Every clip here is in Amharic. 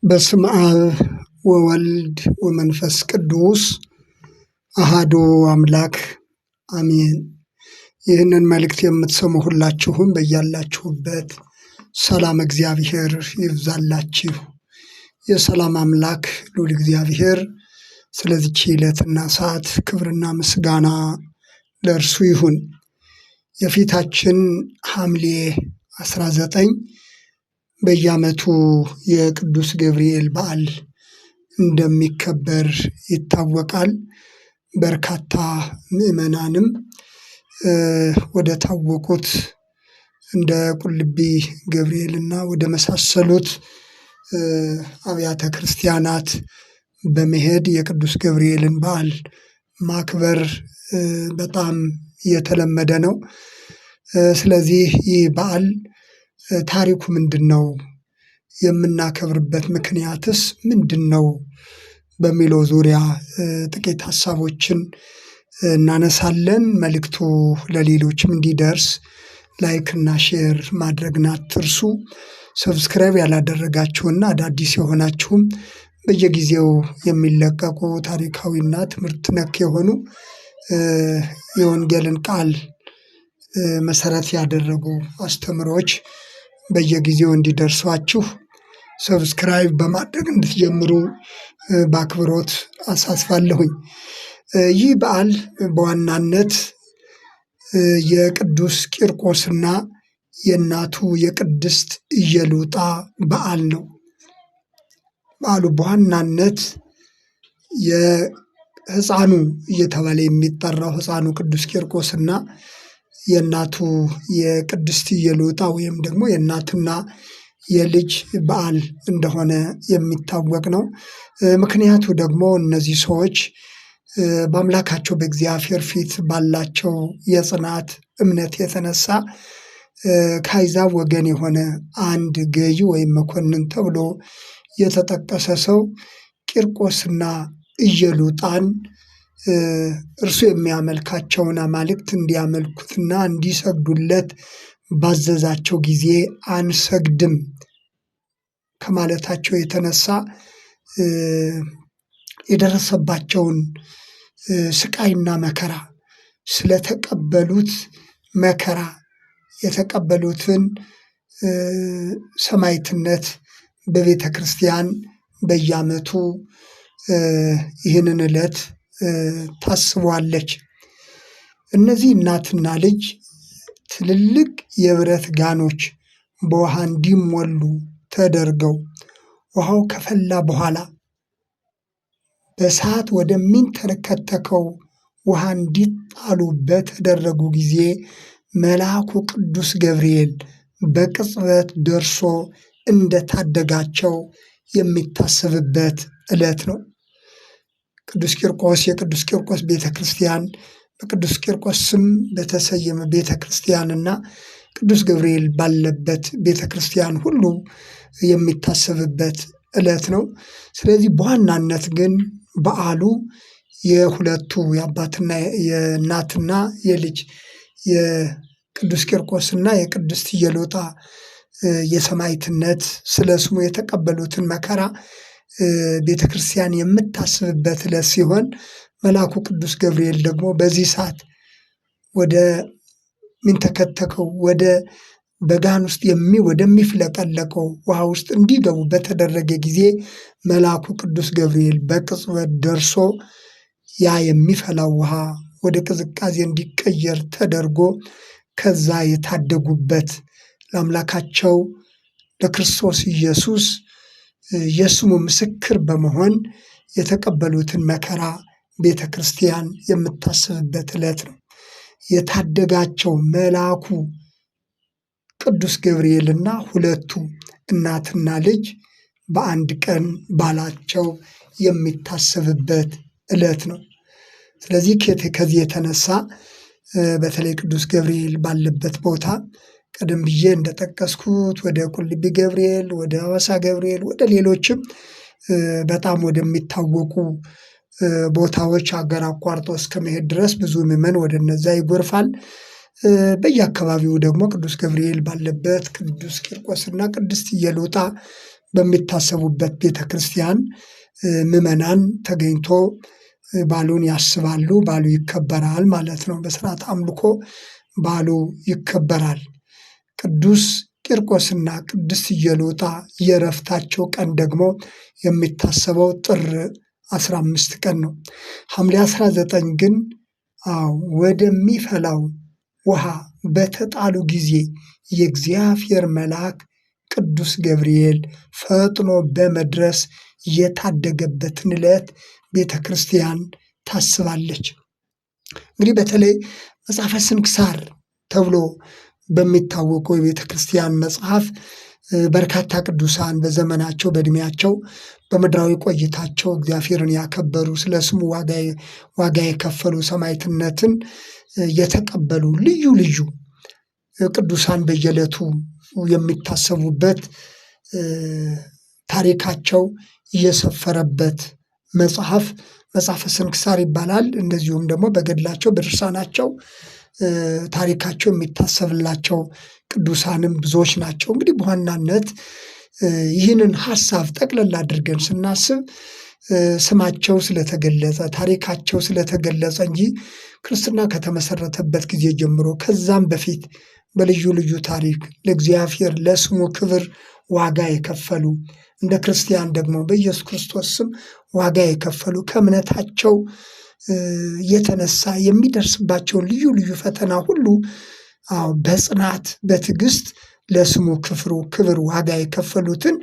በስመ አብ ወወልድ ወመንፈስ ቅዱስ አሃዱ አምላክ አሜን። ይህንን መልእክት የምትሰሙ ሁላችሁም በያላችሁበት ሰላም እግዚአብሔር ይብዛላችሁ። የሰላም አምላክ ልዑል እግዚአብሔር ስለዚች ዕለትና ሰዓት ክብርና ምስጋና ለእርሱ ይሁን። የፊታችን ሐምሌ 19 በየዓመቱ የቅዱስ ገብርኤል በዓል እንደሚከበር ይታወቃል። በርካታ ምዕመናንም ወደ ታወቁት እንደ ቁልቢ ገብርኤልና ወደ መሳሰሉት አብያተ ክርስቲያናት በመሄድ የቅዱስ ገብርኤልን በዓል ማክበር በጣም የተለመደ ነው። ስለዚህ ይህ በዓል ታሪኩ ምንድነው? የምናከብርበት ምክንያትስ ምንድነው? በሚለው ዙሪያ ጥቂት ሀሳቦችን እናነሳለን። መልእክቱ ለሌሎችም እንዲደርስ ላይክና ሼር ማድረግን አትርሱ። ሰብስክራይብ ያላደረጋችሁና አዳዲስ የሆናችሁም በየጊዜው የሚለቀቁ ታሪካዊና ትምህርት ነክ የሆኑ የወንጌልን ቃል መሰረት ያደረጉ አስተምሮች በየጊዜው እንዲደርሷችሁ ሰብስክራይብ በማድረግ እንድትጀምሩ በአክብሮት አሳስባለሁኝ። ይህ በዓል በዋናነት የቅዱስ ቂርቆስና የእናቱ የቅድስት ኢየሉጣ በዓል ነው። በዓሉ በዋናነት የሕፃኑ እየተባለ የሚጠራው ሕፃኑ ቅዱስ ቂርቆስና የእናቱ የቅድስት ኢየሉጣ ወይም ደግሞ የእናትና የልጅ በዓል እንደሆነ የሚታወቅ ነው። ምክንያቱ ደግሞ እነዚህ ሰዎች በአምላካቸው በእግዚአብሔር ፊት ባላቸው የጽናት እምነት የተነሳ ከአሕዛብ ወገን የሆነ አንድ ገዢ ወይም መኮንን ተብሎ የተጠቀሰ ሰው ቂርቆስና ኢየሉጣን እርሱ የሚያመልካቸውን አማልክት እንዲያመልኩትና እንዲሰግዱለት ባዘዛቸው ጊዜ አንሰግድም ከማለታቸው የተነሳ የደረሰባቸውን ስቃይና መከራ ስለተቀበሉት መከራ የተቀበሉትን ሰማዕትነት በቤተ ክርስቲያን በየዓመቱ ይህንን ዕለት ታስቧለች። እነዚህ እናትና ልጅ ትልልቅ የብረት ጋኖች በውሃ እንዲሞሉ ተደርገው ውሃው ከፈላ በኋላ በእሳት ወደሚንተከተከው ውሃ እንዲጣሉ በተደረጉ ጊዜ መልአኩ ቅዱስ ገብርኤል በቅጽበት ደርሶ እንደታደጋቸው የሚታሰብበት ዕለት ነው። ቅዱስ ቂርቆስ የቅዱስ ቂርቆስ ቤተ ክርስቲያን በቅዱስ ቂርቆስ ስም በተሰየመ ቤተ ክርስቲያንና ቅዱስ ገብርኤል ባለበት ቤተ ክርስቲያን ሁሉ የሚታሰብበት ዕለት ነው። ስለዚህ በዋናነት ግን በዓሉ የሁለቱ የአባትና የእናትና የልጅ የቅዱስ ቂርቆስና የቅድስት ኢየሉጣ የሰማዕትነት ስለ ስሙ የተቀበሉትን መከራ ቤተ ክርስቲያን የምታስብበት ዕለት ሲሆን መልአኩ ቅዱስ ገብርኤል ደግሞ በዚህ ሰዓት ወደ ሚንተከተከው ወደ በጋን ውስጥ ወደሚፍለቀለቀው ውሃ ውስጥ እንዲገቡ በተደረገ ጊዜ መልአኩ ቅዱስ ገብርኤል በቅጽበት ደርሶ ያ የሚፈላው ውሃ ወደ ቅዝቃዜ እንዲቀየር ተደርጎ ከዛ የታደጉበት ለአምላካቸው ለክርስቶስ ኢየሱስ የስሙ ምስክር በመሆን የተቀበሉትን መከራ ቤተ ክርስቲያን የምታስብበት ዕለት ነው። የታደጋቸው መልአኩ ቅዱስ ገብርኤልና ሁለቱ እናትና ልጅ በአንድ ቀን በዓላቸው የሚታሰብበት ዕለት ነው። ስለዚህ ከዚህ የተነሳ በተለይ ቅዱስ ገብርኤል ባለበት ቦታ ቀደም ብዬ እንደጠቀስኩት ወደ ቁልቢ ገብርኤል፣ ወደ ሐዋሳ ገብርኤል፣ ወደ ሌሎችም በጣም ወደሚታወቁ ቦታዎች ሀገር አቋርጦ እስከ መሄድ ድረስ ብዙ ምዕመን ወደ እነዛ ይጎርፋል። በየአካባቢው ደግሞ ቅዱስ ገብርኤል ባለበት ቅዱስ ቂርቆስና ቅድስት ኢየሉጣ በሚታሰቡበት ቤተክርስቲያን ምዕመናን ተገኝቶ በዓሉን ያስባሉ። በዓሉ ይከበራል ማለት ነው። በስርዓት አምልኮ በዓሉ ይከበራል። ቅዱስ ቂርቆስና ቅድስት ኢየሉጣ የዕረፍታቸው ቀን ደግሞ የሚታሰበው ጥር 15 ቀን ነው። ሐምሌ 19 ግን ወደሚፈላው ውሃ በተጣሉ ጊዜ የእግዚአብሔር መልአክ ቅዱስ ገብርኤል ፈጥኖ በመድረስ የታደገበትን ዕለት ቤተ ክርስቲያን ታስባለች። እንግዲህ በተለይ መጽሐፈ ስንክሳር ተብሎ በሚታወቀው የቤተ ክርስቲያን መጽሐፍ በርካታ ቅዱሳን በዘመናቸው በዕድሜያቸው በምድራዊ ቆይታቸው እግዚአብሔርን ያከበሩ ስለ ስሙ ዋጋ የከፈሉ ሰማዕትነትን የተቀበሉ ልዩ ልዩ ቅዱሳን በየዕለቱ የሚታሰቡበት ታሪካቸው የሰፈረበት መጽሐፈ ስንክሳር ይባላል። እንደዚሁም ደግሞ በገድላቸው በድርሳናቸው ታሪካቸው የሚታሰብላቸው ቅዱሳንም ብዙዎች ናቸው። እንግዲህ በዋናነት ይህንን ሐሳብ ጠቅለል አድርገን ስናስብ ስማቸው ስለተገለጸ ታሪካቸው ስለተገለጸ እንጂ ክርስትና ከተመሰረተበት ጊዜ ጀምሮ ከዛም በፊት በልዩ ልዩ ታሪክ ለእግዚአብሔር ለስሙ ክብር ዋጋ የከፈሉ እንደ ክርስቲያን ደግሞ በኢየሱስ ክርስቶስ ስም ዋጋ የከፈሉ ከእምነታቸው የተነሳ የሚደርስባቸውን ልዩ ልዩ ፈተና ሁሉ በጽናት በትዕግስት ለስሙ ክብር ዋጋ የከፈሉትን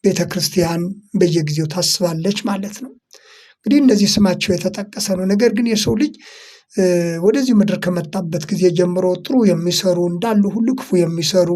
ቤተ ክርስቲያን በየጊዜው ታስባለች ማለት ነው። እንግዲህ እነዚህ ስማቸው የተጠቀሰ ነው። ነገር ግን የሰው ልጅ ወደዚህ ምድር ከመጣበት ጊዜ ጀምሮ ጥሩ የሚሰሩ እንዳሉ ሁሉ ክፉ የሚሰሩ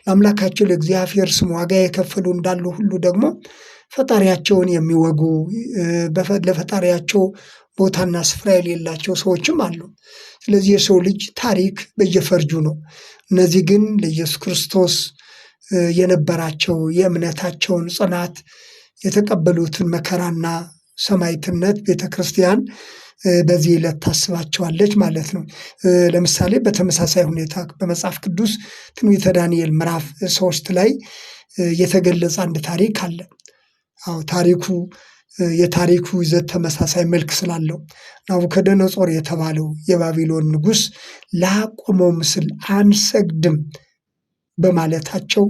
ለአምላካቸው ለእግዚአብሔር ስም ዋጋ የከፈሉ እንዳሉ ሁሉ ደግሞ ፈጣሪያቸውን የሚወጉ ለፈጣሪያቸው ቦታና ስፍራ የሌላቸው ሰዎችም አሉ። ስለዚህ የሰው ልጅ ታሪክ በየፈርጁ ነው። እነዚህ ግን ለኢየሱስ ክርስቶስ የነበራቸው የእምነታቸውን ጽናት የተቀበሉትን መከራና ሰማዕትነት ቤተ ክርስቲያን በዚህ ዕለት ታስባቸዋለች ማለት ነው። ለምሳሌ በተመሳሳይ ሁኔታ በመጽሐፍ ቅዱስ ትንቢተ ዳንኤል ምዕራፍ 3 ላይ የተገለጸ አንድ ታሪክ አለ። የታሪኩ ይዘት ተመሳሳይ መልክ ስላለው ናቡከደነጾር የተባለው የባቢሎን ንጉሥ ላቆመው ምስል አንሰግድም በማለታቸው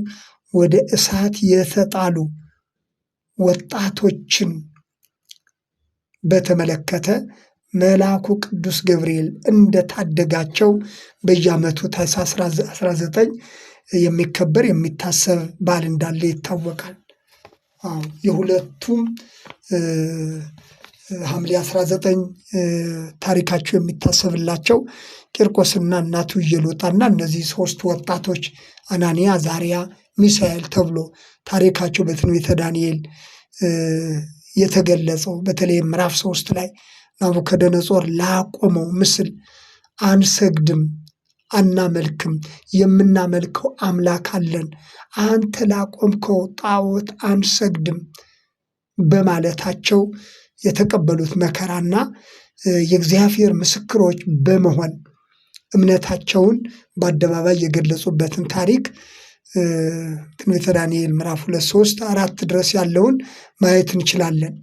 ወደ እሳት የተጣሉ ወጣቶችን በተመለከተ መልአኩ ቅዱስ ገብርኤል እንደታደጋቸው በየዓመቱ ታኅሳስ 19 የሚከበር የሚታሰብ በዓል እንዳለ ይታወቃል። የሁለቱም ሐምሌ 19 ታሪካቸው የሚታሰብላቸው ቂርቆስና እናቱ ኢየሉጣና እነዚህ ሶስት ወጣቶች አናንያ፣ አዛርያ፣ ሚሳኤል ተብሎ ታሪካቸው በትንቢተ ዳንኤል የተገለጸው በተለይ ምዕራፍ 3 ላይ ናቡከደነጾር ላቆመው ምስል አንሰግድም፣ አናመልክም፣ የምናመልከው አምላክ አለን፣ አንተ ላቆምከው ጣዖት አንሰግድም በማለታቸው የተቀበሉት መከራና የእግዚአብሔር ምስክሮች በመሆን እምነታቸውን በአደባባይ የገለጹበትን ታሪክ ትንቢተ ዳንኤል ምዕራፍ 2፣ 3፣ 4 ድረስ ያለውን ማየት እንችላለን።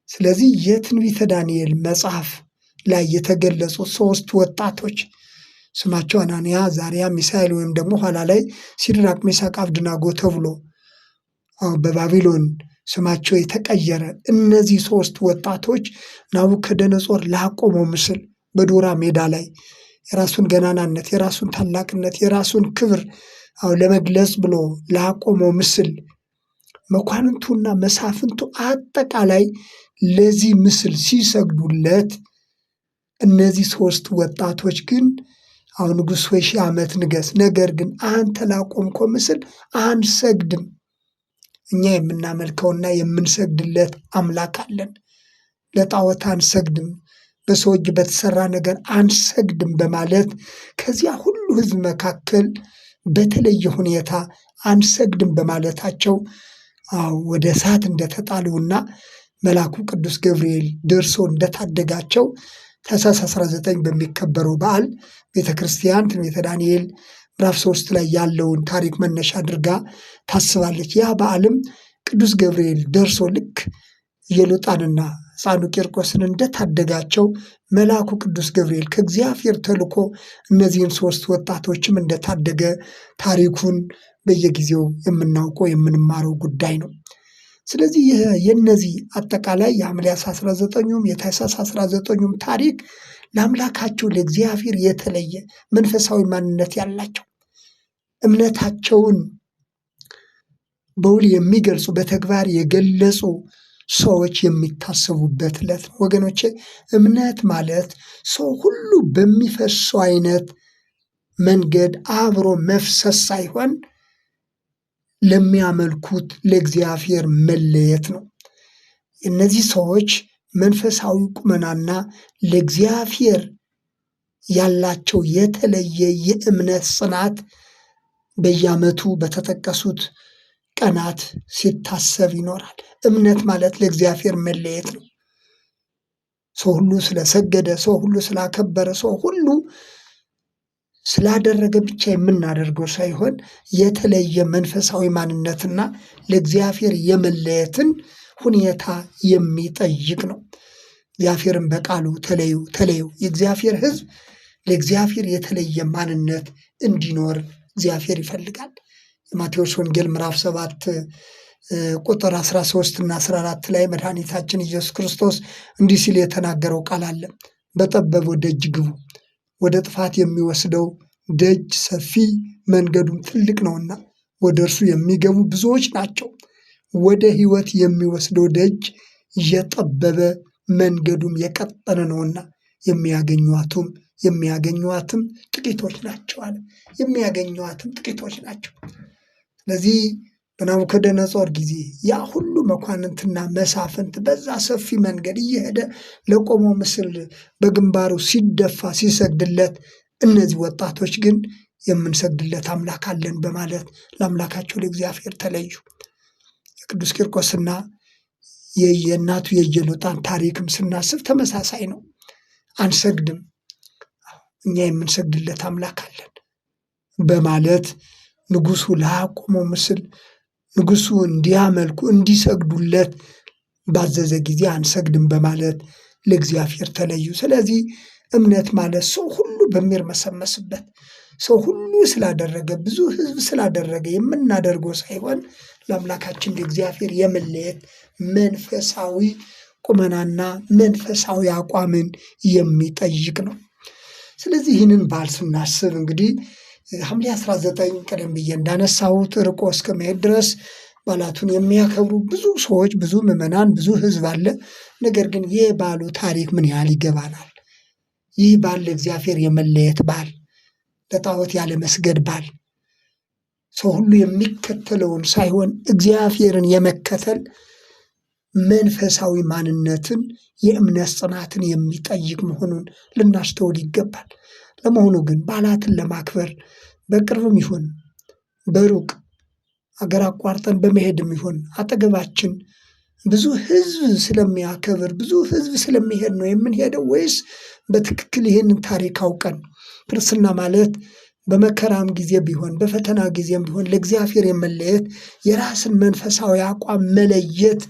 ስለዚህ የትንቢተ ዳንኤል መጽሐፍ ላይ የተገለጹት ሶስት ወጣቶች ስማቸው አናንያ፣ አዛርያ፣ ሚሳኤል ወይም ደግሞ ኋላ ላይ ሲድራቅ፣ ሚሳቅ፣ አብደናጎ ተብሎ በባቢሎን ስማቸው የተቀየረ እነዚህ ሶስት ወጣቶች ናቡከደነጾር ላቆመው ምስል በዶራ ሜዳ ላይ የራሱን ገናናነት፣ የራሱን ታላቅነት፣ የራሱን ክብር ለመግለጽ ብሎ ላቆመው ምስል መኳንንቱና መሳፍንቱ አጠቃላይ ለዚህ ምስል ሲሰግዱለት፣ እነዚህ ሶስት ወጣቶች ግን ንጉሥ ሆይ 1000 ዓመት ንገስ፣ ነገር ግን አንተ ላቆምከው ምስል አንሰግድም፣ እኛ የምናመልከውና የምንሰግድለት አምላክ አለን፣ ለጣዖት አንሰግድም፣ በሰው እጅ በተሰራ ነገር አንሰግድም በማለት ከዚያ ሁሉ ሕዝብ መካከል በተለየ ሁኔታ አንሰግድም በማለታቸው ወደ እሳት እንደተጣሉና መልአኩ ቅዱስ ገብርኤል ደርሶ እንደታደጋቸው ታኅሳስ 19 በሚከበረው በዓል ቤተ ክርስቲያን ትንቢተ ዳንኤል ምዕራፍ 3 ላይ ያለውን ታሪክ መነሻ አድርጋ ታስባለች። ያ በዓልም ቅዱስ ገብርኤል ደርሶ ልክ ኢየሉጣንና ሕፃኑ ቂርቆስን እንደታደጋቸው መልአኩ ቅዱስ ገብርኤል ከእግዚአብሔር ተልኮ እነዚህን 3 ወጣቶችም እንደታደገ ታሪኩን በየጊዜው የምናውቀው የምንማረው ጉዳይ ነው። ስለዚህ የነዚህ አጠቃላይ የሐምሌ 19ኙም የታኅሳስ 19ኙም ታሪክ ለአምላካቸው ለእግዚአብሔር የተለየ መንፈሳዊ ማንነት ያላቸው እምነታቸውን በውል የሚገልጹ በተግባር የገለጹ ሰዎች የሚታሰቡበት ዕለት ነው። ወገኖቼ እምነት ማለት ሰው ሁሉ በሚፈሰው አይነት መንገድ አብሮ መፍሰስ ሳይሆን ለሚያመልኩት ለእግዚአብሔር መለየት ነው። እነዚህ ሰዎች መንፈሳዊ ቁመናና ለእግዚአብሔር ያላቸው የተለየ የእምነት ጽናት በየዓመቱ በተጠቀሱት ቀናት ሲታሰብ ይኖራል። እምነት ማለት ለእግዚአብሔር መለየት ነው። ሰው ሁሉ ስለሰገደ፣ ሰው ሁሉ ስላከበረ፣ ሰው ሁሉ ስላደረገ ብቻ የምናደርገው ሳይሆን የተለየ መንፈሳዊ ማንነትና ለእግዚአብሔር የመለየትን ሁኔታ የሚጠይቅ ነው። እግዚአብሔርን በቃሉ ተለዩ ተለዩ። የእግዚአብሔር ሕዝብ ለእግዚአብሔር የተለየ ማንነት እንዲኖር እግዚአብሔር ይፈልጋል። የማቴዎስ ወንጌል ምዕራፍ 7 ቁጥር 13 እና 14 ላይ መድኃኒታችን ኢየሱስ ክርስቶስ እንዲህ ሲል የተናገረው ቃል አለ። በጠበበው ደጅ ግቡ፣ ወደ ጥፋት የሚወስደው ደጅ ሰፊ መንገዱም ትልቅ ነውና ወደ እርሱ የሚገቡ ብዙዎች ናቸው። ወደ ሕይወት የሚወስደው ደጅ የጠበበ መንገዱም የቀጠነ ነውና የሚያገኟትም ጥቂቶች ናቸው አለ። የሚያገኟትም ጥቂቶች ናቸው። ስለዚህ በናቡከደነጾር ጊዜ ያ ሁሉ መኳንንትና መሳፍንት በዛ ሰፊ መንገድ እየሄደ ለቆመው ምስል በግንባሩ ሲደፋ ሲሰግድለት፣ እነዚህ ወጣቶች ግን የምንሰግድለት አምላክ አለን በማለት ለአምላካቸው ለእግዚአብሔር ተለዩ። የቅዱስ ቂርቆስና የእናቱ የኢየሉጣን ታሪክም ስናስብ ተመሳሳይ ነው። አንሰግድም፣ እኛ የምንሰግድለት አምላክ አለን በማለት ንጉሱ ላቆመው ምስል ንጉሱ እንዲያመልኩ እንዲሰግዱለት ባዘዘ ጊዜ አንሰግድም በማለት ለእግዚአብሔር ተለዩ። ስለዚህ እምነት ማለት ሰው ሁሉ በሚርመሰመስበት ሰው ሁሉ ስላደረገ ብዙ ሕዝብ ስላደረገ የምናደርገው ሳይሆን ለአምላካችን ለእግዚአብሔር የመለየት መንፈሳዊ ቁመናና መንፈሳዊ አቋምን የሚጠይቅ ነው። ስለዚህ ይህንን በዓል ስናስብ እንግዲህ ሐምሌ 19 ቀደም ብዬ እንዳነሳሁት ርቆ እስከ መሄድ ድረስ በዓላቱን የሚያከብሩ ብዙ ሰዎች፣ ብዙ ምዕመናን፣ ብዙ ሕዝብ አለ። ነገር ግን ይህ በዓሉ ታሪክ ምን ያህል ይገባናል? ይህ በዓል ለእግዚአብሔር የመለየት በዓል፣ ለጣዖት ያለመስገድ በዓል፣ ሰው ሁሉ የሚከተለውን ሳይሆን እግዚአብሔርን የመከተል መንፈሳዊ ማንነትን የእምነት ጽናትን የሚጠይቅ መሆኑን ልናስተውል ይገባል። ለመሆኑ ግን በዓላትን ለማክበር በቅርብም ይሁን በሩቅ አገር አቋርጠን በመሄድም ይሁን አጠገባችን ብዙ ሕዝብ ስለሚያከብር ብዙ ሕዝብ ስለሚሄድ ነው የምንሄደው? ወይስ በትክክል ይህንን ታሪክ አውቀን ክርስትና ማለት በመከራም ጊዜ ቢሆን በፈተና ጊዜም ቢሆን ለእግዚአብሔር የመለየት የራስን መንፈሳዊ አቋም መለየት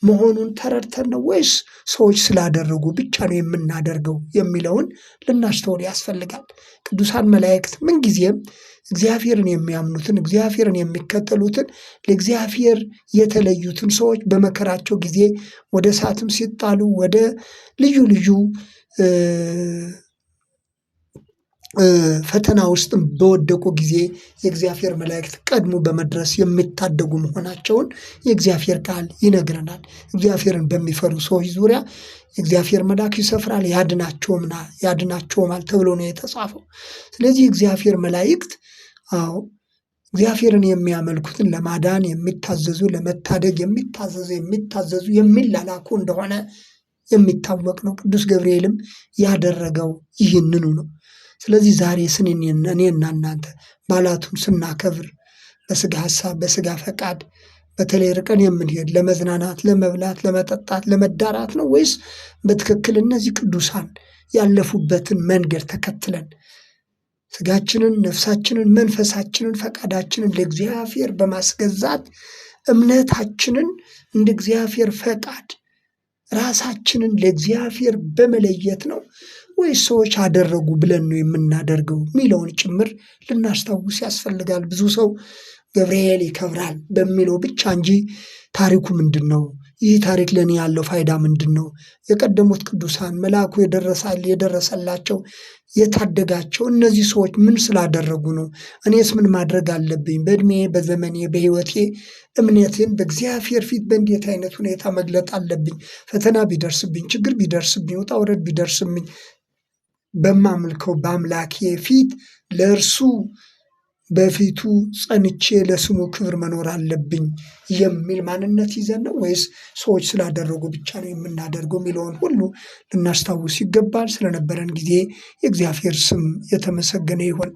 መሆኑን ተረድተን ነው ወይስ ሰዎች ስላደረጉ ብቻ ነው የምናደርገው የሚለውን ልናስተውል ያስፈልጋል። ቅዱሳን መላእክት ምንጊዜም እግዚአብሔርን የሚያምኑትን እግዚአብሔርን የሚከተሉትን ለእግዚአብሔር የተለዩትን ሰዎች በመከራቸው ጊዜ ወደ እሳትም ሲጣሉ ወደ ልዩ ልዩ ፈተና ውስጥም በወደቁ ጊዜ የእግዚአብሔር መላእክት ቀድሞ በመድረስ የሚታደጉ መሆናቸውን የእግዚአብሔር ቃል ይነግረናል። እግዚአብሔርን በሚፈሩ ሰዎች ዙሪያ የእግዚአብሔር መልአክ ይሰፍራል ያድናቸውማል ተብሎ ነው የተጻፈው። ስለዚህ የእግዚአብሔር መላእክት እግዚአብሔርን የሚያመልኩትን ለማዳን የሚታዘዙ ለመታደግ የሚታዘዙ የሚላላኩ እንደሆነ የሚታወቅ ነው። ቅዱስ ገብርኤልም ያደረገው ይህንኑ ነው። ስለዚህ ዛሬ እኔና እናንተ በዓላቱን ስናከብር በስጋ ሐሳብ በስጋ ፈቃድ በተለይ ርቀን የምንሄድ ለመዝናናት፣ ለመብላት፣ ለመጠጣት፣ ለመዳራት ነው ወይስ በትክክል እነዚህ ቅዱሳን ያለፉበትን መንገድ ተከትለን ስጋችንን፣ ነፍሳችንን፣ መንፈሳችንን፣ ፈቃዳችንን ለእግዚአብሔር በማስገዛት እምነታችንን እንደ እግዚአብሔር ፈቃድ ራሳችንን ለእግዚአብሔር በመለየት ነው ወይስ ሰዎች አደረጉ ብለን ነው የምናደርገው የሚለውን ጭምር ልናስታውስ ያስፈልጋል። ብዙ ሰው ገብርኤል ይከብራል በሚለው ብቻ እንጂ ታሪኩ ምንድን ነው? ይህ ታሪክ ለእኔ ያለው ፋይዳ ምንድን ነው? የቀደሙት ቅዱሳን መልአኩ የደረሰላቸው የታደጋቸው እነዚህ ሰዎች ምን ስላደረጉ ነው? እኔስ ምን ማድረግ አለብኝ? በእድሜ በዘመኔ በሕይወቴ እምነቴን በእግዚአብሔር ፊት በእንዴት አይነት ሁኔታ መግለጥ አለብኝ? ፈተና ቢደርስብኝ፣ ችግር ቢደርስብኝ፣ ውጣ ውረድ ቢደርስብኝ በማምልከው በአምላኬ ፊት ለእርሱ በፊቱ ጸንቼ ለስሙ ክብር መኖር አለብኝ የሚል ማንነት ይዘን ነው ወይስ ሰዎች ስላደረጉ ብቻ ነው የምናደርገው የሚለውን ሁሉ ልናስታውስ ይገባል። ስለነበረን ጊዜ የእግዚአብሔር ስም የተመሰገነ ይሁን።